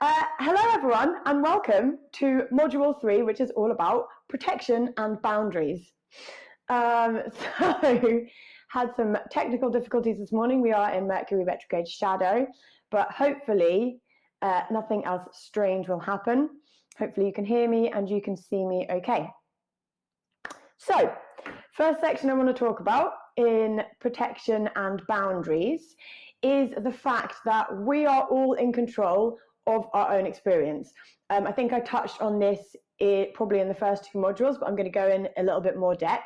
Hello everyone and welcome to Module 3, which is all about protection and boundaries. So, had some technical difficulties this morning. We are in Mercury retrograde shadow, but hopefully nothing else strange will happen. Hopefully you can hear me and you can see me okay. So, first section I want to talk about in protection and boundaries is the fact that we are all in control of our own experience. I think I touched on this probably in the first two modules, but I'm going to go in a little bit more depth.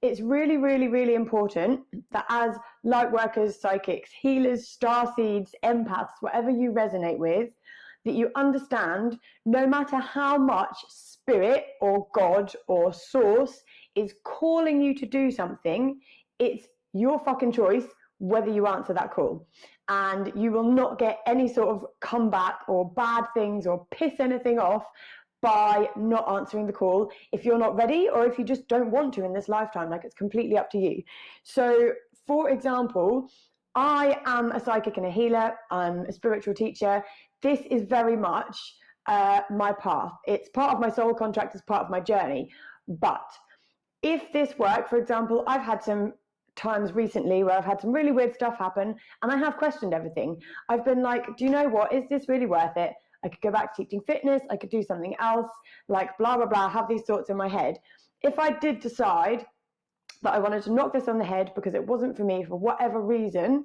It's really, really, really important that as light workers, psychics, healers, starseeds, empaths, whatever you resonate with, that you understand no matter how much spirit or God or source is calling you to do something, it's your fucking choice whether you answer that call. And you will not get any sort of comeback or bad things or piss anything off by not answering the call if you're not ready or if you just don't want to in this lifetime. Like, it's completely up to you. So, for example, I am a psychic and a healer. I'm a spiritual teacher. This is very much my path. It's part of my soul contract, it's part of my journey. But if this work, for example, I've had some times recently where I've had some really weird stuff happen and I have questioned everything. I've been like, do you know what? Is this really worth it? I could go back to teaching fitness. I could do something else, like blah, blah, blah, have these thoughts in my head. If I did decide that I wanted to knock this on the head because it wasn't for me for whatever reason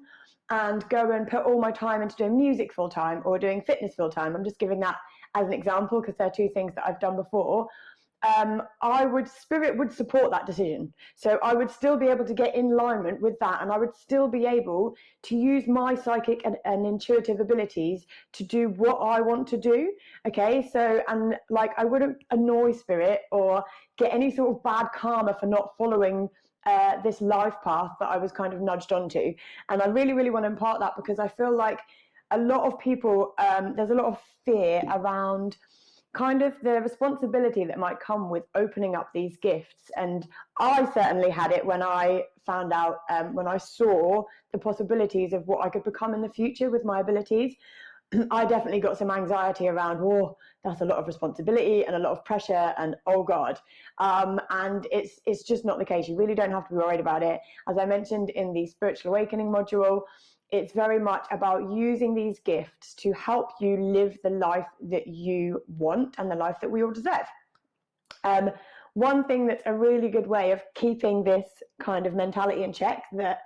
and go and put all my time into doing music full time or doing fitness full time, I'm just giving that as an example because they're two things that I've done before. Spirit would support that decision. So I would still be able to get in alignment with that, and I would still be able to use my psychic and intuitive abilities to do what I want to do. Okay, so, and like, I wouldn't annoy spirit or get any sort of bad karma for not following this life path that I was kind of nudged onto. And I really, really want to impart that because I feel like a lot of people, there's a lot of fear around kind of the responsibility that might come with opening up these gifts. And I certainly had it when I found out, when I saw the possibilities of what I could become in the future with my abilities. I definitely got some anxiety around, oh, that's a lot of responsibility and a lot of pressure and oh God. And it's just not the case. You really don't have to be worried about it. As I mentioned in the Spiritual Awakening module, it's very much about using these gifts to help you live the life that you want and the life that we all deserve. One thing that's a really good way of keeping this kind of mentality in check, that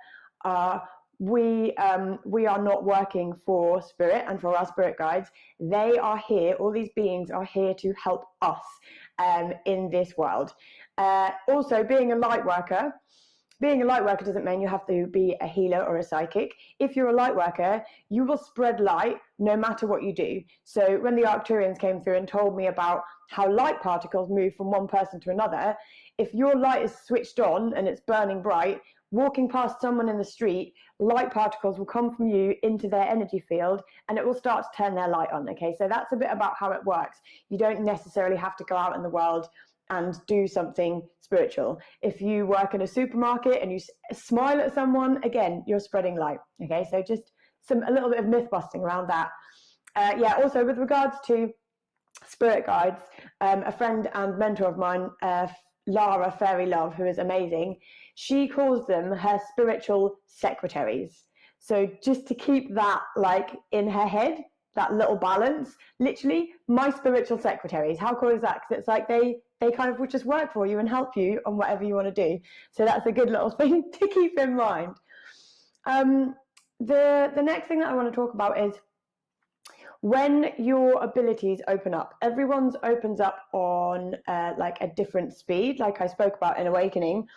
we are not working for spirit and for our spirit guides. They are here, all these beings are here to help us in this world. Also, being a light worker doesn't mean you have to be a healer or a psychic. If you're a light worker, you will spread light no matter what you do. So when the Arcturians came through and told me about how light particles move from one person to another, if your light is switched on and it's burning bright, walking past someone in the street, light particles will come from you into their energy field and it will start to turn their light on. Okay, so that's a bit about how it works. You don't necessarily have to go out in the world and do something spiritual. If you work in a supermarket and you smile at someone, again, you're spreading light. Okay, so just a little bit of myth busting around that. Also with regards to spirit guides, a friend and mentor of mine, Lara Fairy Love, who is amazing, she calls them her spiritual secretaries. So just to keep that like in her head, that little balance, literally my spiritual secretaries. How cool is that? Because it's like they kind of would just work for you and help you on whatever you want to do. So that's a good little thing to keep in mind. The next thing that I want to talk about is when your abilities open up. Everyone's opens up on like a different speed, like I spoke about in Awakening.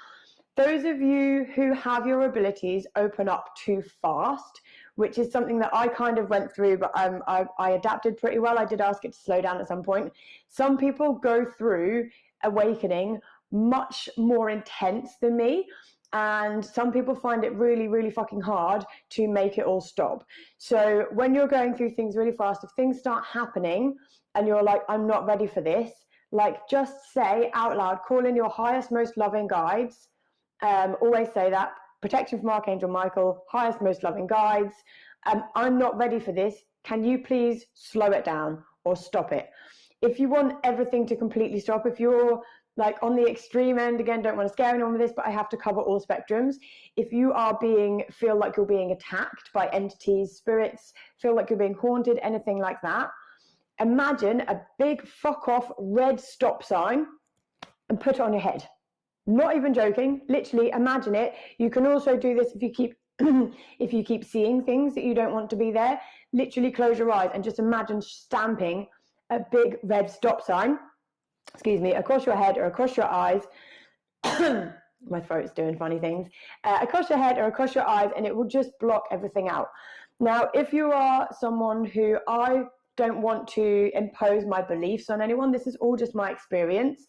Those of you who have your abilities open up too fast, which is something that I kind of went through, but I adapted pretty well. I did ask it to slow down at some point. Some people go through Awakening much more intense than me, and some people find it really, really fucking hard to make it all stop. So when you're going through things really fast, if things start happening and you're like, I'm not ready for this, like just say out loud, call in your highest, most loving guides. Always say that. Protection from Archangel Michael, highest, most loving guides. I'm not ready for this. can you please slow it down or stop it? If you want everything to completely stop, if you're like on the extreme end, again, don't want to scare anyone with this, but I have to cover all spectrums. If you are feel like you're being attacked by entities, spirits, feel like you're being haunted, anything like that, imagine a big fuck off red stop sign and put it on your head. Not even joking, literally imagine it. You can also do this if you keep if you keep seeing things that you don't want to be there. Literally close your eyes and just imagine stamping a big red stop sign, across your head or across your eyes. My throat's doing funny things. Across your head or across your eyes, and it will just block everything out. Now, if you are someone who, I don't want to impose my beliefs on anyone, this is all just my experience.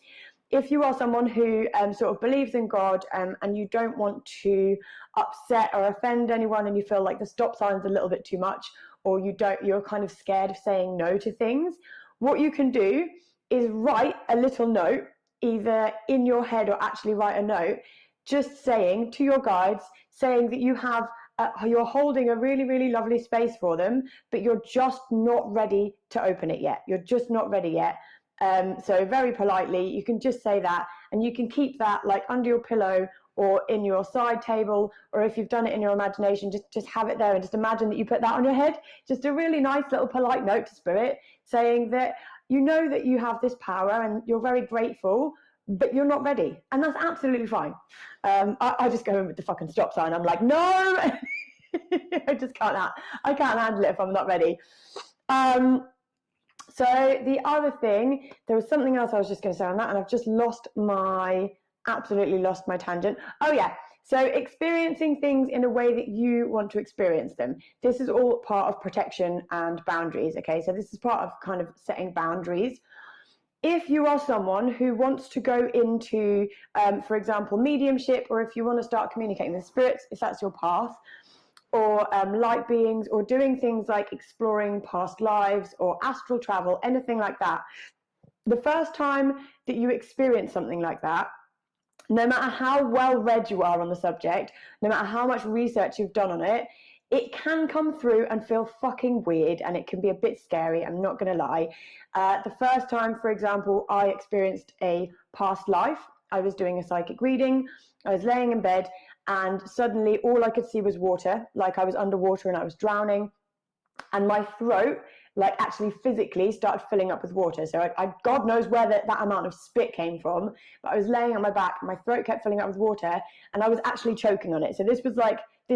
If you are someone who sort of believes in God and you don't want to upset or offend anyone, and you feel like the stop sign's a little bit too much, or you're kind of scared of saying no to things, what you can do is write a little note, either in your head or actually write a note, just saying to your guides, saying that you're holding a really, really lovely space for them, but you're just not ready to open it yet. You're just not ready yet. So very politely, you can just say that, and you can keep that like under your pillow or in your side table, or if you've done it in your imagination, just have it there and just imagine that you put that on your head. Just a really nice little polite note to spirit, saying that you know that you have this power and you're very grateful, but you're not ready, and that's absolutely fine. I just go in with the fucking stop sign. I'm like, no, I can't handle it if I'm not ready. So the other thing, there was something else I was just going to say on that, and I've just absolutely lost my tangent. Oh yeah, so experiencing things in a way that you want to experience them. This is all part of protection and boundaries, okay? So this is part of kind of setting boundaries. If you are someone who wants to go into, for example, mediumship, or if you want to start communicating with spirits, if that's your path, or light beings, or doing things like exploring past lives or astral travel, anything like that, the first time that you experience something like that, no matter how well read you are on the subject, no matter how much research you've done on it, it can come through and feel fucking weird, and it can be a bit scary, I'm not going to lie. The first time, for example, I experienced a past life, I was doing a psychic reading, I was laying in bed, and suddenly all I could see was water, like I was underwater and I was drowning, and my throat like actually physically started filling up with water. So God knows where that amount of spit came from, but I was laying on my back, my throat kept filling up with water, and I was actually choking on it. So this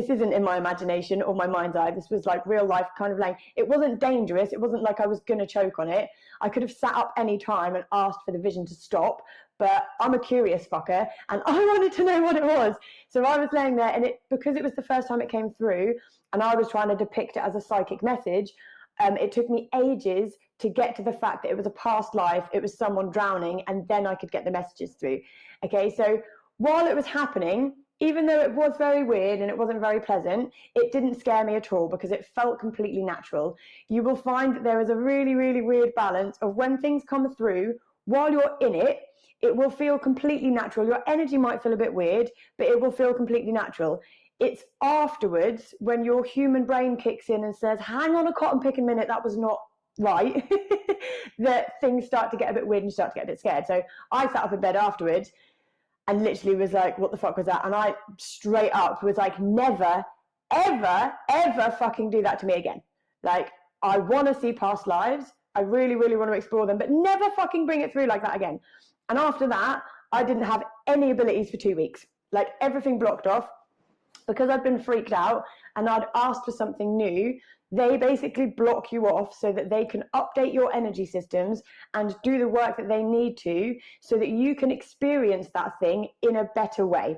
isn't in my imagination or my mind's eye. This was like real life kind of it wasn't dangerous. It wasn't like I was going to choke on it. I could have sat up any time and asked for the vision to stop, but I'm a curious fucker and I wanted to know what it was. So I was laying there, and because it was the first time it came through and I was trying to depict it as a psychic message, it took me ages to get to the fact that it was a past life, it was someone drowning, and then I could get the messages through. Okay, so while it was happening, even though it was very weird and it wasn't very pleasant, it didn't scare me at all because it felt completely natural. You will find that there is a really, really weird balance of when things come through, while you're in it, it will feel completely natural. Your energy might feel a bit weird, but it will feel completely natural. It's afterwards when your human brain kicks in and says, hang on a cotton picking minute, that was not right, that things start to get a bit weird and you start to get a bit scared. So I sat up in bed afterwards and literally was like, what the fuck was that? And I straight up was like, never, ever, ever fucking do that to me again. Like, I want to see past lives. I really, really want to explore them, but never fucking bring it through like that again. And after that, I didn't have any abilities for 2 weeks. Like, everything blocked off. Because I'd been freaked out and I'd asked for something new, they basically block you off so that they can update your energy systems and do the work that they need to so that you can experience that thing in a better way.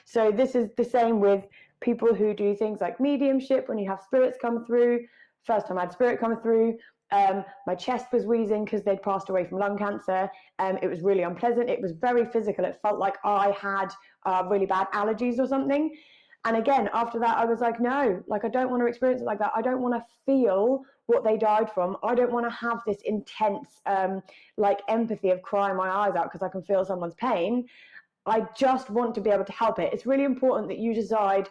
So this is the same with people who do things like mediumship, when you have spirits come through. First time I had spirit come through, my chest was wheezing because they'd passed away from lung cancer. It was really unpleasant. It was very physical. It felt like I had really bad allergies or something. And again, after that, I was like, no, like, I don't want to experience it like that. I don't want to feel what they died from. I don't want to have this intense, like, empathy of crying my eyes out because I can feel someone's pain. I just want to be able to help it. It's really important that you decide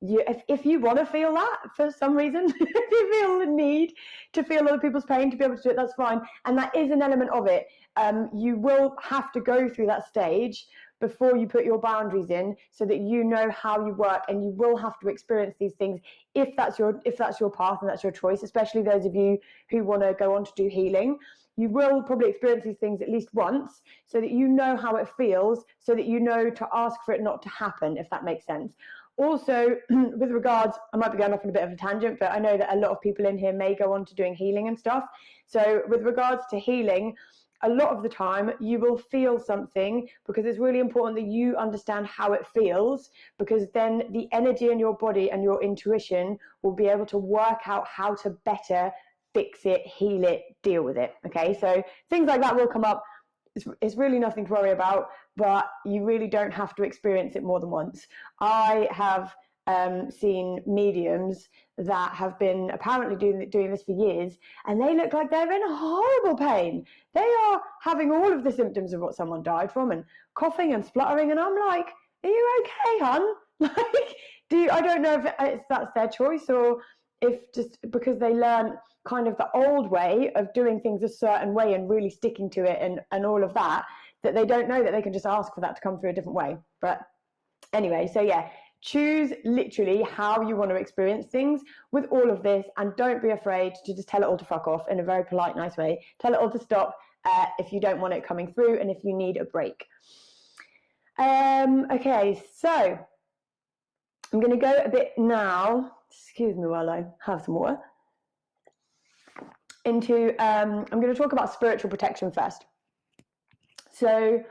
if you want to feel that for some reason, if you feel the need to feel other people's pain to be able to do it, that's fine. And that is an element of it. You will have to go through that stage before you put your boundaries in, so that you know how you work, and you will have to experience these things if that's your path and that's your choice, especially those of you who want to go on to do healing. You will probably experience these things at least once, so that you know how it feels, so that you know to ask for it not to happen, if that makes sense. Also, with regards, I might be going off on a bit of a tangent, but I know that a lot of people in here may go on to doing healing and stuff. So with regards to healing, a lot of the time you will feel something, because it's really important that you understand how it feels, because then the energy in your body and your intuition will be able to work out how to better fix it, heal it, deal with it. Okay, so things like that will come up. It's really nothing to worry about, but you really don't have to experience it more than once. I have seen mediums that have been apparently doing this for years, and they look like they're in horrible pain. They are having all of the symptoms of what someone died from, and coughing and spluttering, and I'm like, are you okay, hun? Like, I don't know if that's their choice, or if just because they learn kind of the old way of doing things a certain way and really sticking to it and all of that, that they don't know that they can just ask for that to come through a different way. But anyway, so yeah, choose literally how you want to experience things with all of this, and don't be afraid to just tell it all to fuck off in a very polite, nice way. Tell it all to stop if you don't want it coming through, and if you need a break. Okay, so I'm going to go a bit now, excuse me while I have some water, into, I'm going to talk about spiritual protection first. So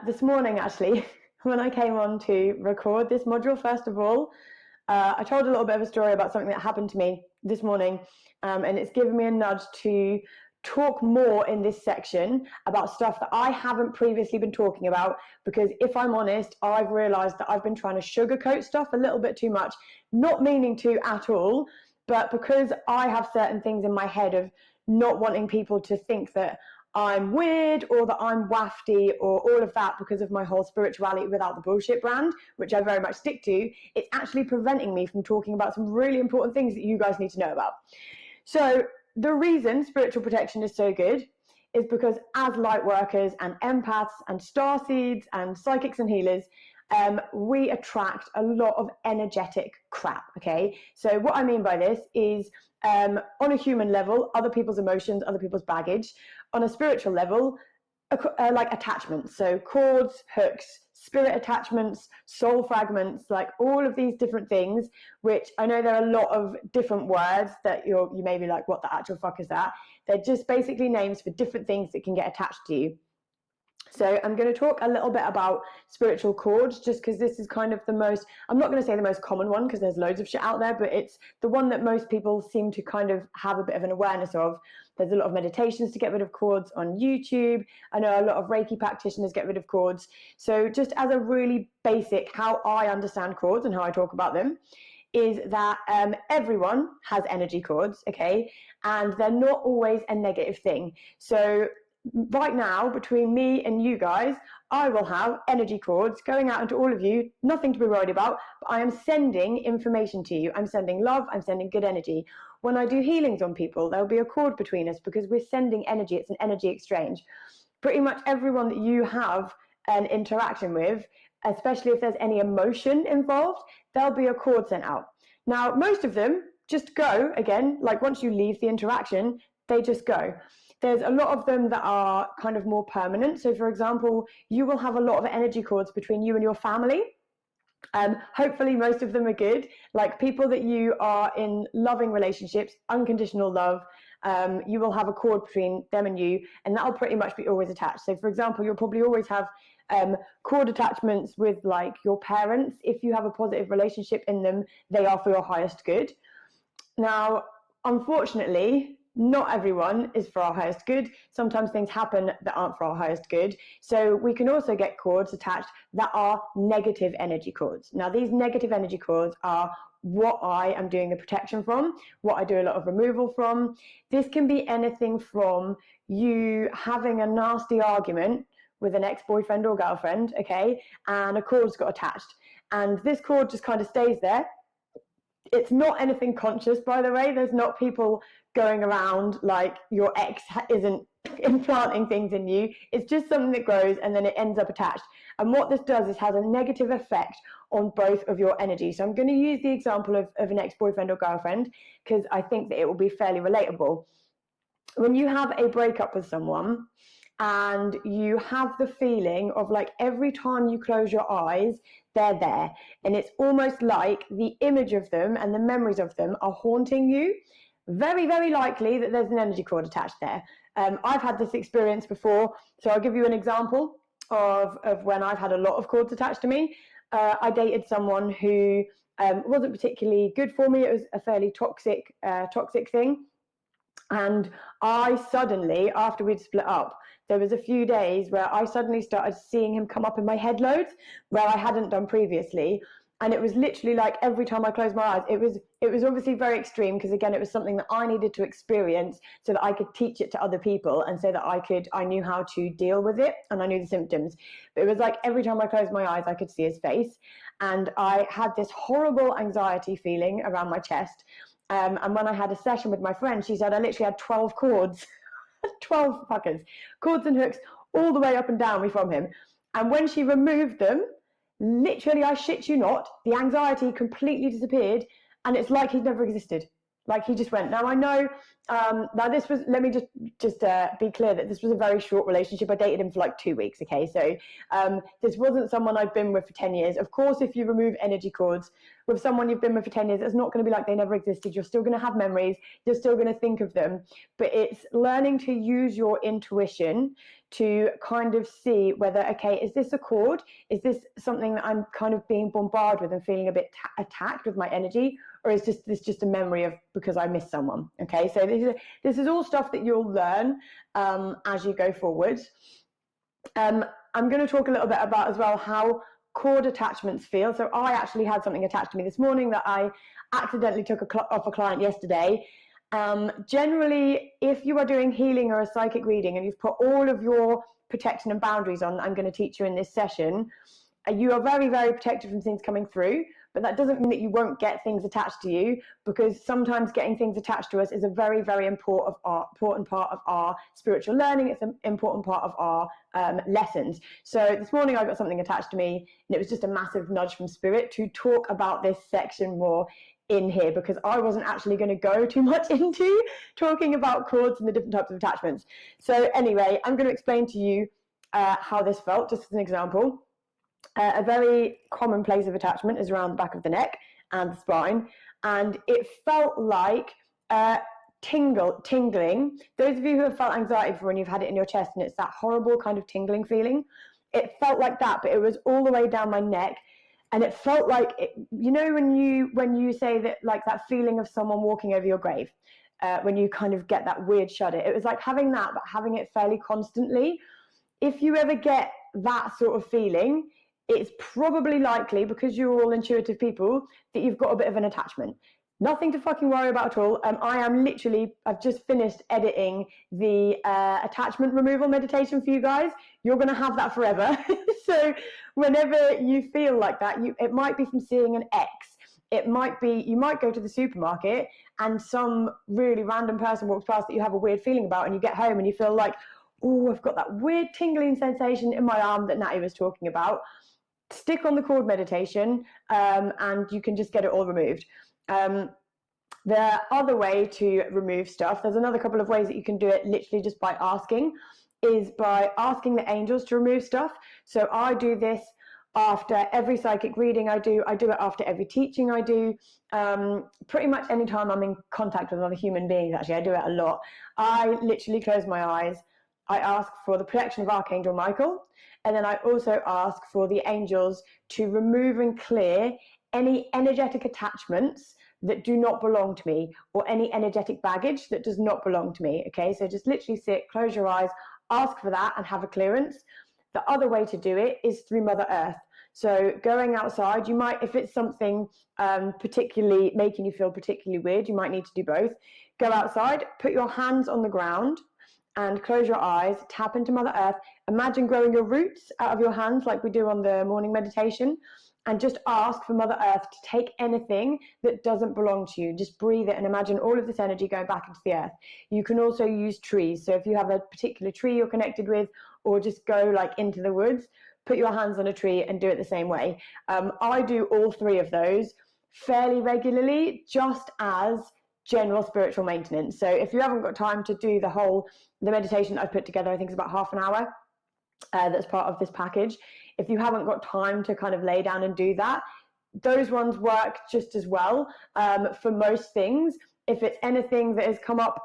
this morning, actually, when I came on to record this module, first of all, I told a little bit of a story about something that happened to me this morning, and it's given me a nudge to talk more in this section about stuff that I haven't previously been talking about, because if I'm honest, I've realized that I've been trying to sugarcoat stuff a little bit too much, not meaning to at all, but because I have certain things in my head of not wanting people to think that I'm weird or that I'm wafty or all of that, because of my whole spirituality without the bullshit brand, which I very much stick to, it's actually preventing me from talking about some really important things that you guys need to know about. So the reason spiritual protection is so good is because as light workers and empaths and starseeds and psychics and healers, we attract a lot of energetic crap, okay? So what I mean by this is on a human level, other people's emotions, other people's baggage. On a spiritual level, like attachments, so cords, hooks, spirit attachments, soul fragments, like all of these different things, which I know there are a lot of different words that you may be like, what the actual fuck is that? They're just basically names for different things that can get attached to you. So I'm going to talk a little bit about spiritual cords, just because this is kind of the most, I'm not going to say the most common one, because there's loads of shit out there, but it's the one that most people seem to kind of have a bit of an awareness of. There's a lot of meditations to get rid of cords on YouTube. I know a lot of Reiki practitioners get rid of cords. So just as a really basic, how I understand cords and how I talk about them, is that everyone has energy cords, okay? And they're not always a negative thing. So right now, between me and you guys, I will have energy cords going out into all of you, nothing to be worried about, but I am sending information to you. I'm sending love, I'm sending good energy. When I do healings on people, there'll be a cord between us because we're sending energy. It's an energy exchange. Pretty much everyone that you have an interaction with, especially if there's any emotion involved, there'll be a cord sent out. Now, most of them just go, again, like once you leave the interaction, they just go. There's a lot of them that are kind of more permanent. So for example, you will have a lot of energy cords between you and your family. Hopefully most of them are good, like people that you are in loving relationships, unconditional love. You will have a cord between them and you, and that'll pretty much be always attached. So for example, you'll probably always have cord attachments with like your parents. If you have a positive relationship in them, they are for your highest good. Now, unfortunately, not everyone is for our highest good. Sometimes things happen that aren't for our highest good. So we can also get cords attached that are negative energy cords. Now, these negative energy cords are what I am doing the protection from, what I do a lot of removal from. This can be anything from you having a nasty argument with an ex-boyfriend or girlfriend, okay, and a cord's got attached. and this cord just kind of stays there. It's not anything conscious, by the way. There's not people going around like your ex isn't implanting things in you. It's just something that grows and then it ends up attached. And what this does is has a negative effect on both of your energy. So I'm going to use the example of an ex-boyfriend or girlfriend because I think that it will be fairly relatable. When you have a breakup with someone and you have the feeling of like every time you close your eyes, they're there. And it's almost like the image of them and the memories of them are haunting you. Very, very likely that there's an energy cord attached there. I've had this experience before. So I'll give you an example of when I've had a lot of cords attached to me. I dated someone who wasn't particularly good for me. It was a fairly toxic thing. And I suddenly, after we'd split up, there was a few days where I suddenly started seeing him come up in my head loads where I hadn't done previously. And it was literally like every time I closed my eyes, it was obviously very extreme because again, it was something that I needed to experience so that I could teach it to other people and so that I knew how to deal with it and I knew the symptoms. But it was like every time I closed my eyes, I could see his face. And I had this horrible anxiety feeling around my chest. And when I had a session with my friend, she said I literally had 12 cords, 12 fuckers, cords and hooks all the way up and down me from him. And when she removed them, literally, I shit you not, the anxiety completely disappeared and it's like he'd never existed. Like he just went. Now I know, now this was, let me just be clear that this was a very short relationship. I dated him for like 2 weeks, okay? So this wasn't someone I'd been with for 10 years. Of course, if you remove energy cords with someone you've been with for 10 years, it's not going to be like they never existed. You're still going to have memories. You're still going to think of them. But it's learning to use your intuition to kind of see whether, okay, is this a cord? Is this something that I'm kind of being bombarded with and feeling a bit attacked with my energy? Or is this just a memory of because I missed someone? Okay, so this is all stuff that you'll learn as you go forward. I'm going to talk a little bit about as well how cord attachments feel. So I actually had something attached to me this morning that I accidentally took off a client yesterday. Generally, if you are doing healing or a psychic reading and you've put all of your protection and boundaries on, I'm going to teach you in this session, you are very, very protected from things coming through. But that doesn't mean that you won't get things attached to you, because sometimes getting things attached to us is a very, very important part of our spiritual learning. It's an important part of our lessons. So this morning I got something attached to me, and it was just a massive nudge from spirit to talk about this section more in here, because I wasn't actually going to go too much into talking about cords and the different types of attachments. So anyway, I'm going to explain to you how this felt, just as an example. A very common place of attachment is around the back of the neck and the spine, and it felt like tingling. Those of you who have felt anxiety before and you've had it in your chest and it's that horrible kind of tingling feeling, it felt like that, but it was all the way down my neck. And it felt like, you know, when you say that, like that feeling of someone walking over your grave, when you kind of get that weird shudder, it was like having that, but having it fairly constantly. If you ever get that sort of feeling, it's probably likely, because you're all intuitive people, that you've got a bit of an attachment. Nothing to fucking worry about at all. I've just finished editing the attachment removal meditation for you guys. You're going to have that forever. So whenever you feel like that, it might be from seeing an ex. It might be, you might go to the supermarket and some really random person walks past that you have a weird feeling about, and you get home and you feel like, oh, I've got that weird tingling sensation in my arm that Natty was talking about. Stick on the cord meditation and you can just get it all removed. The other way to remove stuff, there's another couple of ways that you can do it literally just by asking, is by asking the angels to remove stuff. So I do this after every psychic reading I do it after every teaching I do, pretty much anytime I'm in contact with other human beings. Actually, I do it a lot. I literally close my eyes, I ask for the protection of Archangel Michael, and then I also ask for the angels to remove and clear any energetic attachments that do not belong to me, or any energetic baggage that does not belong to me. Okay, so just literally sit, close your eyes, ask for that and have a clearance. The other way to do it is through Mother Earth. So going outside, you might, if it's something particularly making you feel particularly weird, you might need to do both. Go outside, put your hands on the ground and close your eyes, tap into Mother Earth. Imagine growing your roots out of your hands like we do on the morning meditation, and just ask for Mother Earth to take anything that doesn't belong to you. Just breathe it and imagine all of this energy going back into the earth. You can also use trees. So if you have a particular tree you're connected with, or just go like into the woods, put your hands on a tree and do it the same way. I do all three of those fairly regularly, just as general spiritual maintenance. So if you haven't got time to do the meditation that I've put together, I think it's about half an hour, that's part of this package. If you haven't got time to kind of lay down and do that, those ones work just as well for most things. If it's anything that has come up,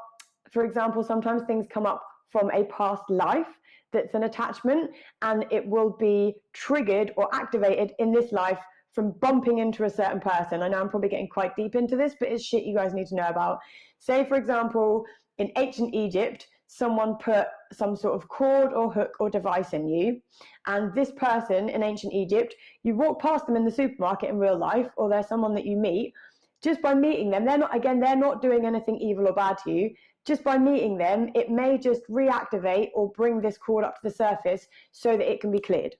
for example, sometimes things come up from a past life that's an attachment, and it will be triggered or activated in this life from bumping into a certain person. I know I'm probably getting quite deep into this, but it's shit you guys need to know about. Say, for example, in ancient Egypt, someone put some sort of cord or hook or device in you, and this person in ancient Egypt, you walk past them in the supermarket in real life, or they're someone that you meet. Just by meeting them, they're not doing anything evil or bad to you. Just by meeting them, it may just reactivate or bring this cord up to the surface so that it can be cleared.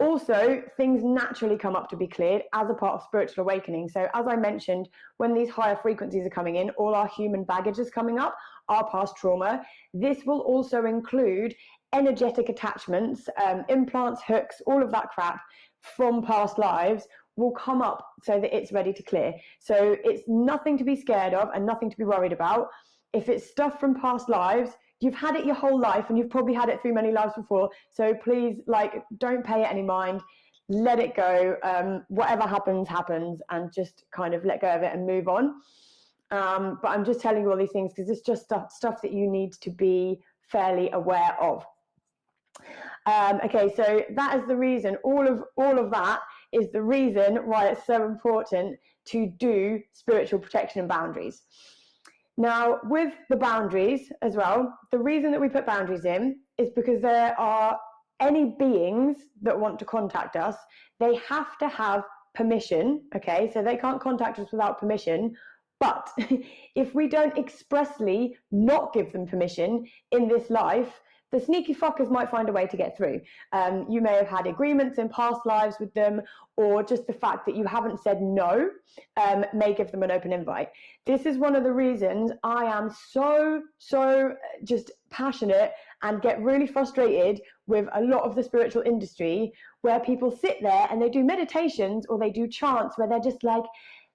Also, things naturally come up to be cleared as a part of spiritual awakening. So as I mentioned, when these higher frequencies are coming in, all our human baggage is coming up, our past trauma. This will also include energetic attachments, implants, hooks, all of that crap from past lives will come up so that it's ready to clear. So it's nothing to be scared of and nothing to be worried about. If it's stuff from past lives, you've had it your whole life, and you've probably had it through many lives before. So please, don't pay it any mind. Let it go. Whatever happens, happens, and just kind of let go of it and move on. But I'm just telling you all these things because it's just stuff that you need to be fairly aware of. Okay, so that is the reason. All of that is the reason why it's so important to do spiritual protection and boundaries. Now, with the boundaries as well, the reason that we put boundaries in is because there are any beings that want to contact us, they have to have permission, okay? So they can't contact us without permission. But if we don't expressly not give them permission in this life, the sneaky fuckers might find a way to get through. You may have had agreements in past lives with them, or just the fact that you haven't said no may give them an open invite. This is one of the reasons I am so just passionate and get really frustrated with a lot of the spiritual industry, where people sit there and they do meditations or they do chants where they're just like,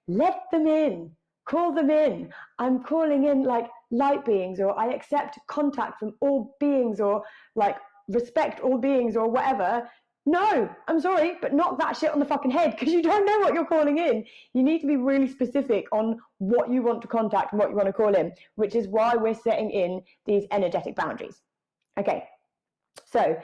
let them in. Call them in. I'm calling in like light beings, or I accept contact from all beings, or like respect all beings, or whatever. No, I'm sorry, but knock that shit on the fucking head, because you don't know what you're calling in. You need to be really specific on what you want to contact and what you want to call in, which is why we're setting in these energetic boundaries. Okay, so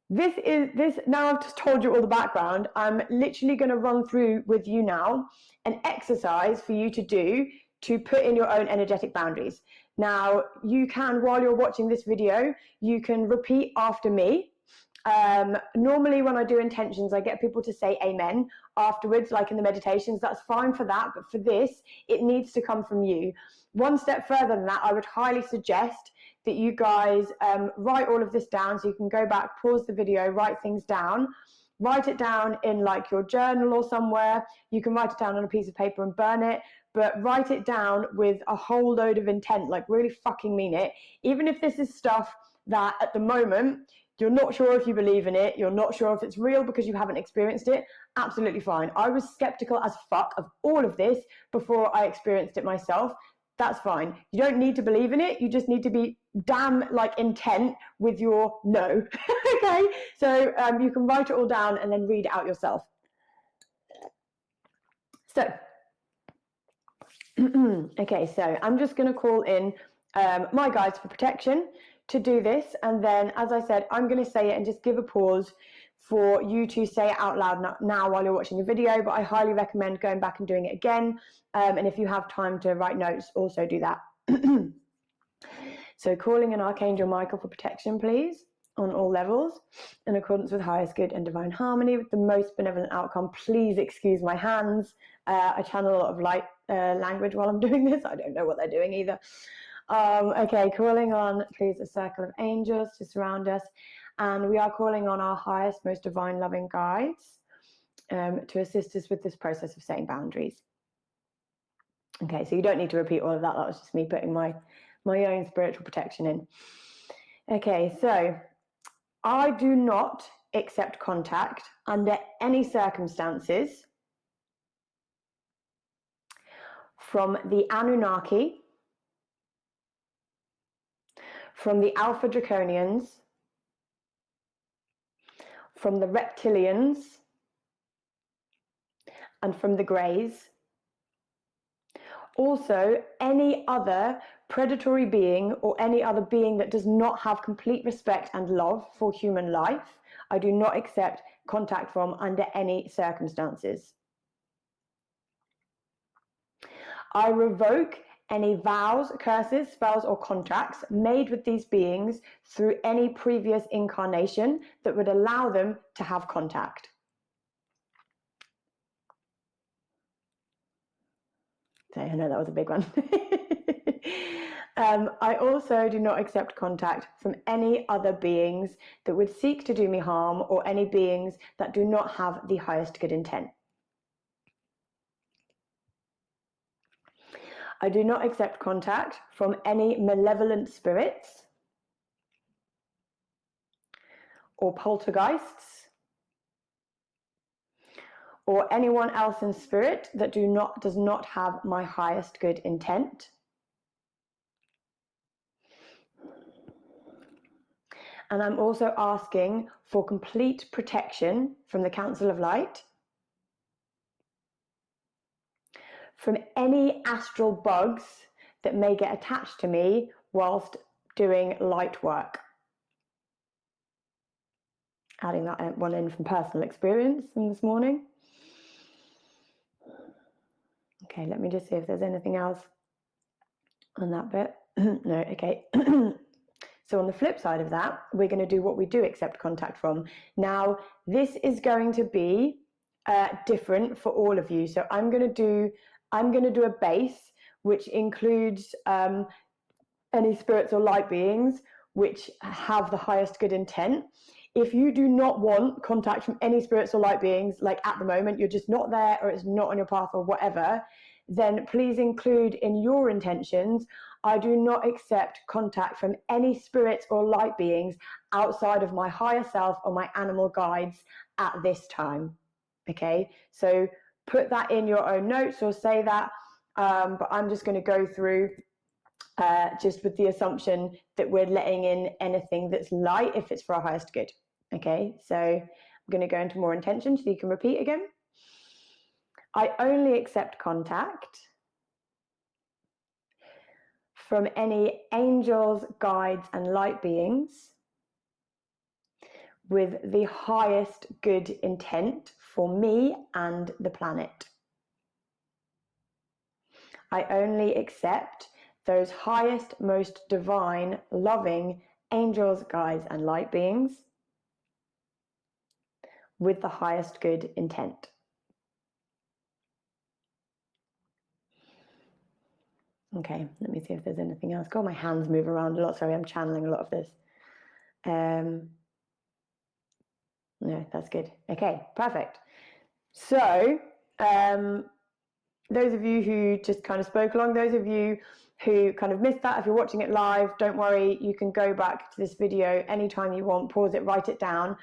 this now I've just told you all the background. I'm literally going to run through with you now an exercise for you to do to put in your own energetic boundaries. Now, you can, while you're watching this video, you can repeat after me. Normally when I do intentions, I get people to say amen afterwards, like in the meditations. That's fine for that, but for this, it needs to come from you. One step further than that, I would highly suggest that you guys write all of this down, so you can go back, pause the video, write things down. Write it down in like your journal or somewhere. You can write it down on a piece of paper and burn it, but write it down with a whole load of intent, like really fucking mean it. Even if this is stuff that at the moment you're not sure if you believe in it, you're not sure if it's real because you haven't experienced it, absolutely fine. I was skeptical as fuck of all of this before I experienced it myself. That's fine. You don't need to believe in it. You just need to be damn like intent with your no. Okay, so you can write it all down and then read it out yourself. So, okay, so I'm just going to call in my guides for protection to do this, and then, as I said, I'm going to say it and just give a pause for you to say it out loud now while you're watching the video, but I highly recommend going back and doing it again, and if you have time to write notes, also do that. So calling in Archangel Michael for protection, please, on all levels, in accordance with highest good and divine harmony, with the most benevolent outcome. Please excuse my hands. I channel a lot of light language while I'm doing this. I don't know what they're doing either. Okay, calling on, please, a circle of angels to surround us. And we are calling on our highest, most divine, loving guides. to assist us with this process of setting boundaries. Okay, so you don't need to repeat all of that. That was just me putting my own spiritual protection in. Okay, so I do not accept contact under any circumstances from the Anunnaki, from the Alpha Draconians, from the Reptilians, and from the Greys. Also, any other predatory being or any other being that does not have complete respect and love for human life, I do not accept contact from under any circumstances. I revoke any vows, curses, spells, or contracts made with these beings through any previous incarnation that would allow them to have contact. So I know that was a big one. I also do not accept contact from any other beings that would seek to do me harm, or any beings that do not have the highest good intent. I do not accept contact from any malevolent spirits or poltergeists or anyone else in spirit that does not have my highest good intent. And I'm also asking for complete protection from the Council of Light, from any astral bugs that may get attached to me whilst doing light work. Adding that one in from personal experience from this morning. Okay, let me just see if there's anything else on that bit. No, okay. So on the flip side of that, we're going to do what we do accept contact from. Now, this is going to be different for all of you. So I'm going to do a base which includes any spirits or light beings which have the highest good intent. If you do not want contact from any spirits or light beings, like at the moment, you're just not there, or it's not on your path or whatever, then please include in your intentions, I do not accept contact from any spirits or light beings outside of my higher self or my animal guides at this time. Okay, so put that in your own notes or say that, but I'm just going to go through just with the assumption that we're letting in anything that's light if it's for our highest good. Okay, so I'm going to go into more intention so you can repeat again. I only accept contact from any angels, guides, and light beings with the highest good intent for me and the planet. I only accept those highest, most divine, loving angels, guides, and light beings with the highest good intent. Okay, let me see if there's anything else. God, my hands move around a lot. Sorry, I'm channeling a lot of this. No, that's good. Okay, perfect. So, those of you who just kind of spoke along, those of you who kind of missed that, if you're watching it live, don't worry, you can go back to this video anytime you want, pause it, write it down.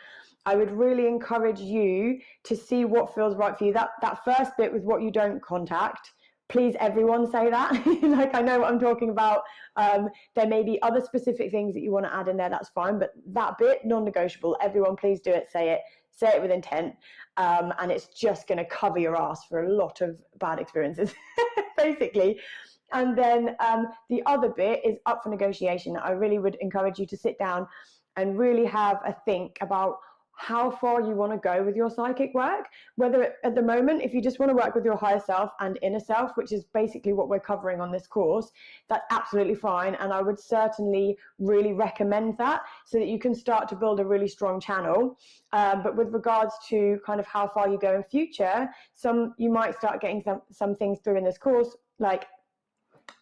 I would really encourage you to see what feels right for you. That first bit with what you don't contact, please everyone say that. Like, I know what I'm talking about. There may be other specific things that you want to add in there, that's fine, but that bit, non-negotiable. Everyone please do it, say it with intent, and it's just going to cover your ass for a lot of bad experiences, basically. And then the other bit is up for negotiation. I really would encourage you to sit down and really have a think about how far you want to go with your psychic work. Whether at the moment, if you just want to work with your higher self and inner self, which is basically what we're covering on this course, that's absolutely fine. And I would certainly really recommend that so that you can start to build a really strong channel. But with regards to kind of how far you go in future, you might start getting some things through in this course, like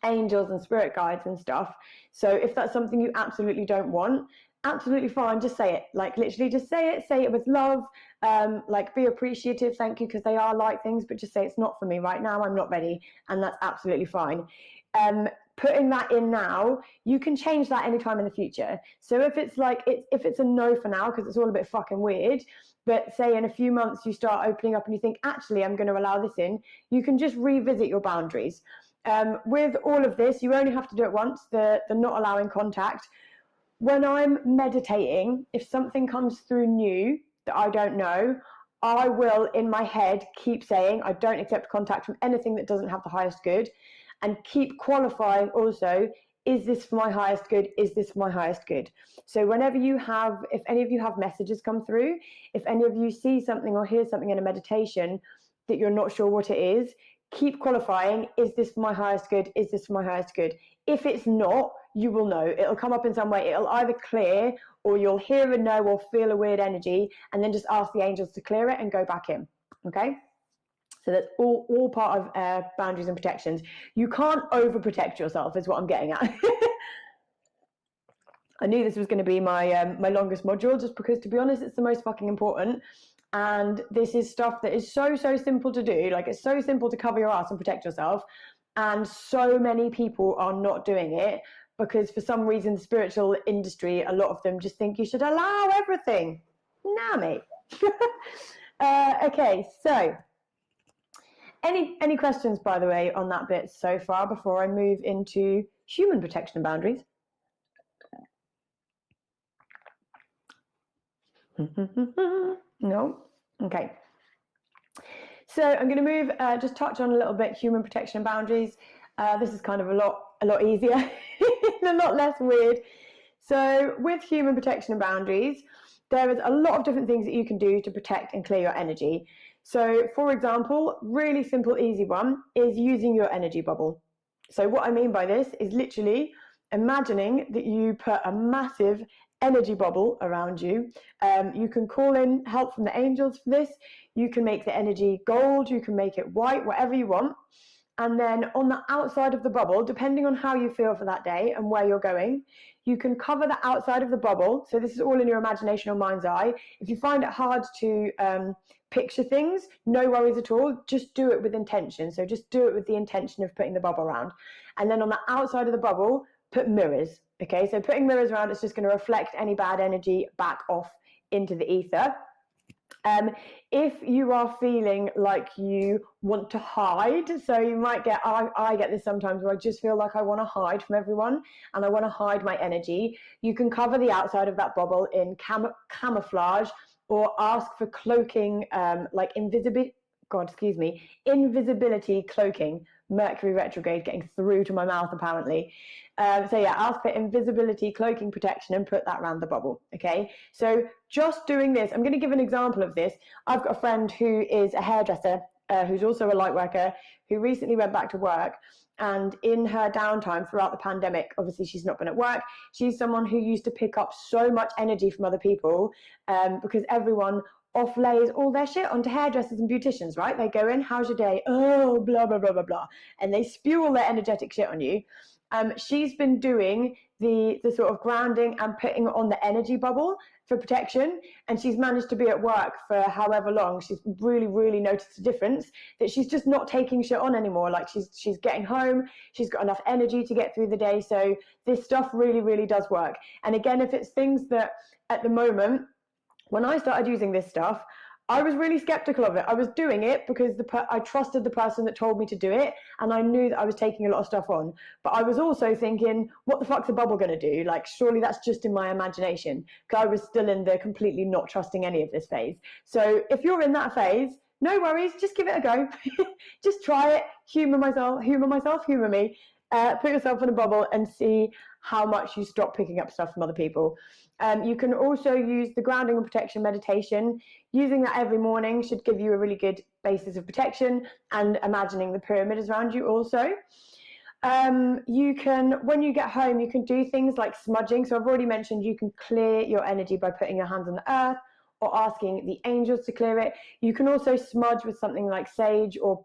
angels and spirit guides and stuff. So if that's something you absolutely don't want, absolutely fine. Just say it. Like literally just say it with love. Like be appreciative, thank you, because they are light things, but just say it's not for me right now, I'm not ready, and that's absolutely fine. Putting that in now, you can change that anytime in the future. So if it's like if it's a no for now because it's all a bit fucking weird, but say in a few months you start opening up and you think actually I'm going to allow this in, you can just revisit your boundaries. With all of this, you only have to do it once, the not allowing contact. When I'm meditating, if something comes through new that I don't know, I will in my head keep saying I don't accept contact from anything that doesn't have the highest good, and keep qualifying also, is this for my highest good? Is this for my highest good? So whenever if any of you have messages come through, if any of you see something or hear something in a meditation that you're not sure what it is, keep qualifying, is this for my highest good? Is this for my highest good? If it's not, you will know. It'll come up in some way. It'll either clear or you'll hear a no or feel a weird energy and then just ask the angels to clear it and go back in. Okay? So that's all part of boundaries and protections. You can't overprotect yourself is what I'm getting at. I knew this was going to be my my longest module just because, to be honest, it's the most fucking important. And this is stuff that is so simple to do. Like, it's so simple to cover your ass and protect yourself. And so many people are not doing it because for some reason, the spiritual industry, a lot of them just think you should allow everything. Nah, mate. Okay, so any questions, by the way, on that bit so far before I move into human protection and boundaries? No? Okay. So I'm going to move, just touch on a little bit human protection and boundaries. This is kind of a lot easier, a lot less weird. So with human protection and boundaries, there is a lot of different things that you can do to protect and clear your energy. So for example, really simple, easy one is using your energy bubble. So what I mean by this is literally imagining that you put a massive energy bubble around you. You can call in help from the angels for this. You can make the energy gold, you can make it white, whatever you want. And then on the outside of the bubble, depending on how you feel for that day and where you're going, you can cover the outside of the bubble. So this is all in your imagination or mind's eye. If you find it hard to picture things, no worries at all. Just do it with intention. So just do it with the intention of putting the bubble around. And then on the outside of the bubble, put mirrors. Okay, so putting mirrors around, it's just going to reflect any bad energy back off into the ether. If you are feeling like you want to hide, so you might get, I get this sometimes where I just feel like I want to hide from everyone and I want to hide my energy, you can cover the outside of that bubble in camouflage or ask for cloaking, like invisibility cloaking. Mercury retrograde getting through to my mouth apparently. So yeah, ask for invisibility cloaking protection and put that around the bubble. Okay, so just doing this, I'm going to give an example of this. I've got a friend who is a hairdresser, who's also a light worker, who recently went back to work, and in her downtime throughout the pandemic, obviously she's not been at work, she's someone who used to pick up so much energy from other people, because everyone offlays all their shit onto hairdressers and beauticians, right? They go in, how's your day? Oh, blah, blah, blah, blah, blah. And they spew all their energetic shit on you. She's been doing the sort of grounding and putting on the energy bubble for protection. And she's managed to be at work for however long. She's really noticed a difference that she's just not taking shit on anymore. Like she's getting home. She's got enough energy to get through the day. So this stuff really does work. And again, if it's things that at the moment, when I started using this stuff, I was really skeptical of it. I was doing it because I trusted the person that told me to do it, and I knew that I was taking a lot of stuff on. But I was also thinking, what the fuck's a bubble going to do? Like, surely that's just in my imagination, because I was still in the completely not trusting any of this phase. So if you're in that phase, no worries, just give it a go. Just try it, humor myself, humor me. Put yourself in a bubble and see how much you stop picking up stuff from other people. You can also use the grounding and protection meditation. Using that every morning should give you a really good basis of protection, and imagining the pyramid is around you also. You can, when you get home, you can do things like smudging. So I've already mentioned you can clear your energy by putting your hands on the earth or asking the angels to clear it. You can also smudge with something like sage or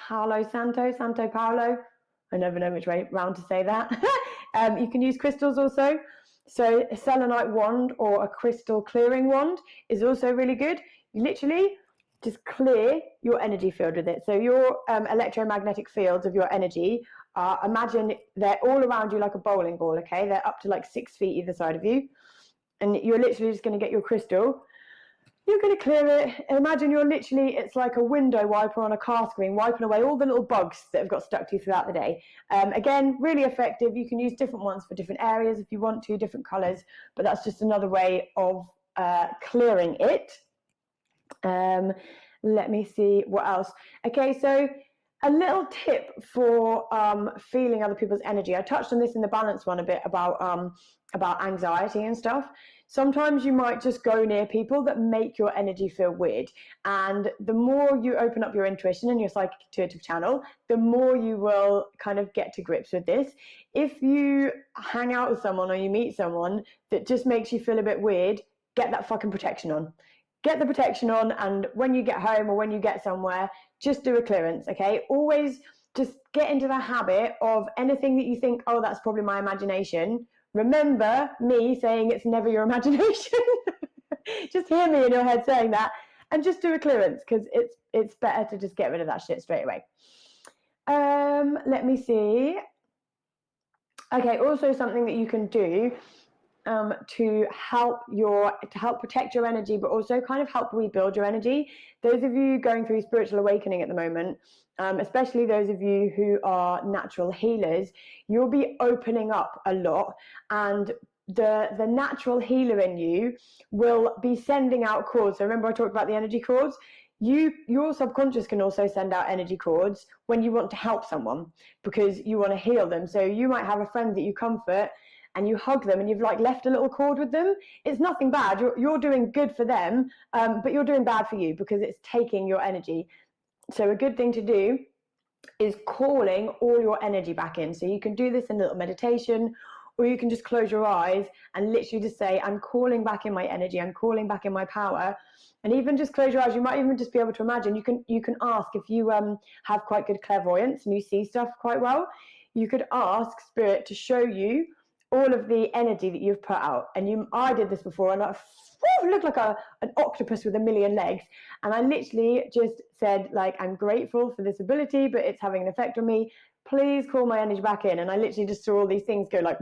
Santo Paolo. I never know which way round to say that. You can use crystals also. So a selenite wand or a crystal clearing wand is also really good. You literally just clear your energy field with it. So your electromagnetic fields of your energy, imagine they're all around you like a bowling ball, okay? They're up to like 6 feet either side of you. And you're literally just going to get your crystal. You're going to clear it. Imagine you're literally, it's like a window wiper on a car screen, wiping away all the little bugs that have got stuck to you throughout the day. Again, really effective. You can use different ones for different areas if you want to, different colors, but that's just another way of clearing it. Let me see what else. Okay, so a little tip for feeling other people's energy. I touched on this in the balance one a bit about anxiety and stuff. Sometimes you might just go near people that make your energy feel weird. And the more you open up your intuition and your psychic intuitive channel, the more you will kind of get to grips with this. If you hang out with someone or you meet someone that just makes you feel a bit weird, get that fucking protection on. Get the protection on, and when you get home or when you get somewhere, just do a clearance, okay? Always just get into the habit of anything that you think, oh, that's probably my imagination. Remember me saying it's never your imagination. Just hear me in your head saying that and just do a clearance, because it's better to just get rid of that shit straight away. Let me see. Okay, also something that you can do to help protect your energy, but also kind of help rebuild your energy. Those of you going through spiritual awakening at the moment, especially those of you who are natural healers, you'll be opening up a lot, and the natural healer in you will be sending out cords. So remember I talked about the energy cords? Your subconscious can also send out energy cords when you want to help someone, because you want to heal them. So you might have a friend that you comfort and you hug them and you've like left a little cord with them. It's nothing bad. You're doing good for them, but you're doing bad for you because it's taking your energy. So a good thing to do is calling all your energy back in. So you can do this in a little meditation, or you can just close your eyes and literally just say, I'm calling back in my energy, I'm calling back in my power. And even just close your eyes. You might even just be able to imagine. You can ask, if you have quite good clairvoyance and you see stuff quite well, you could ask Spirit to show you all of the energy that you've put out. And I did this before, and I looked like an octopus with a million legs. And I literally just said, like, I'm grateful for this ability, but it's having an effect on me. Please call my energy back in. And I literally just saw all these things go like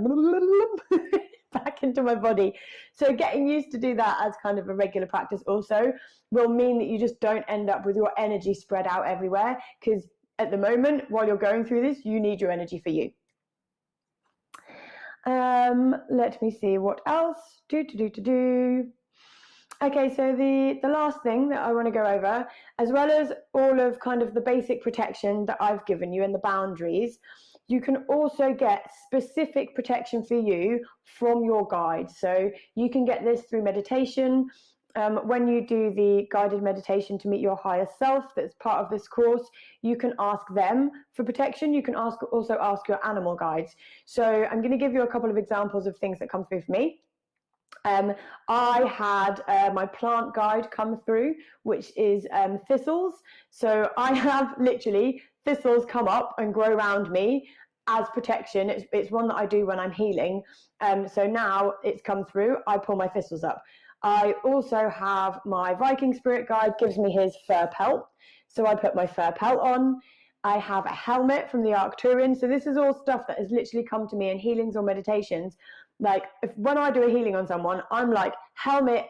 back into my body. So getting used to do that as kind of a regular practice also will mean that you just don't end up with your energy spread out everywhere, because at the moment, while you're going through this, you need your energy for you. Let me see what else. Okay, so the last thing that I want to go over, as well as all of kind of the basic protection that I've given you and the boundaries, you can also get specific protection for you from your guides. So you can get this through meditation. When you do the guided meditation to meet your higher self, that's part of this course, you can ask them for protection. You can also ask your animal guides. So I'm going to give you a couple of examples of things that come through for me. I had my plant guide come through, which is thistles. So I have literally thistles come up and grow around me as protection. It's one that I do when I'm healing. So now it's come through, I pull my thistles up. I also have my Viking spirit guide gives me his fur pelt. So I put my fur pelt on. I have a helmet from the Arcturian. So this is all stuff that has literally come to me in healings or meditations. Like when I do a healing on someone, I'm like helmet,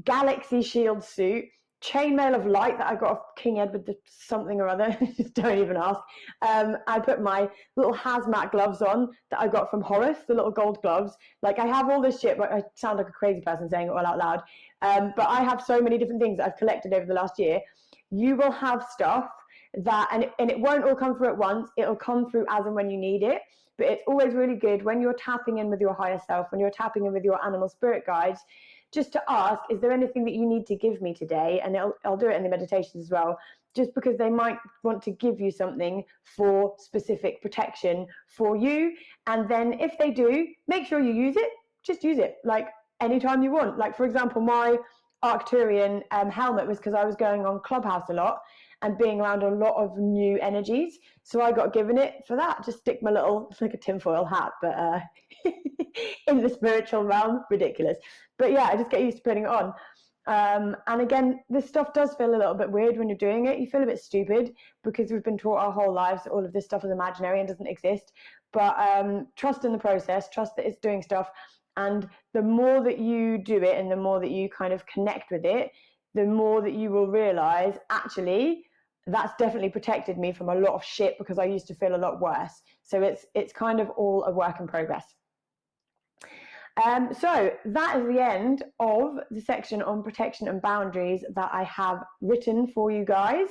galaxy shield suit, chainmail of light that I got off King Edward something or other. Don't even ask. I put my little hazmat gloves on that I got from Horace, the little gold gloves. Like I have all this shit, but I sound like a crazy person saying it all out loud. But I have so many different things that I've collected over the last year. You will have stuff that, and it won't all come through at once. It'll come through as and when you need it. But it's always really good when you're tapping in with your higher self, when you're tapping in with your animal spirit guides, just to ask, is there anything that you need to give me today? And I'll do it in the meditations as well, just because they might want to give you something for specific protection for you. And then if they do, make sure you use it. Just use it like anytime you want. Like, for example, my Arcturian helmet was because I was going on Clubhouse a lot. and being around a lot of new energies. So I got given it for that. Just stick my little, it's like a tinfoil hat, but in the spiritual realm, ridiculous. But yeah, I just get used to putting it on. And again, this stuff does feel a little bit weird when you're doing it. You feel a bit stupid because we've been taught our whole lives that all of this stuff is imaginary and doesn't exist. But trust in the process, trust that it's doing stuff. And the more that you do it and the more that you kind of connect with it, the more that you will realize, actually, that's definitely protected me from a lot of shit because I used to feel a lot worse. So it's kind of all a work in progress. So that is the end of the section on protection and boundaries that I have written for you guys.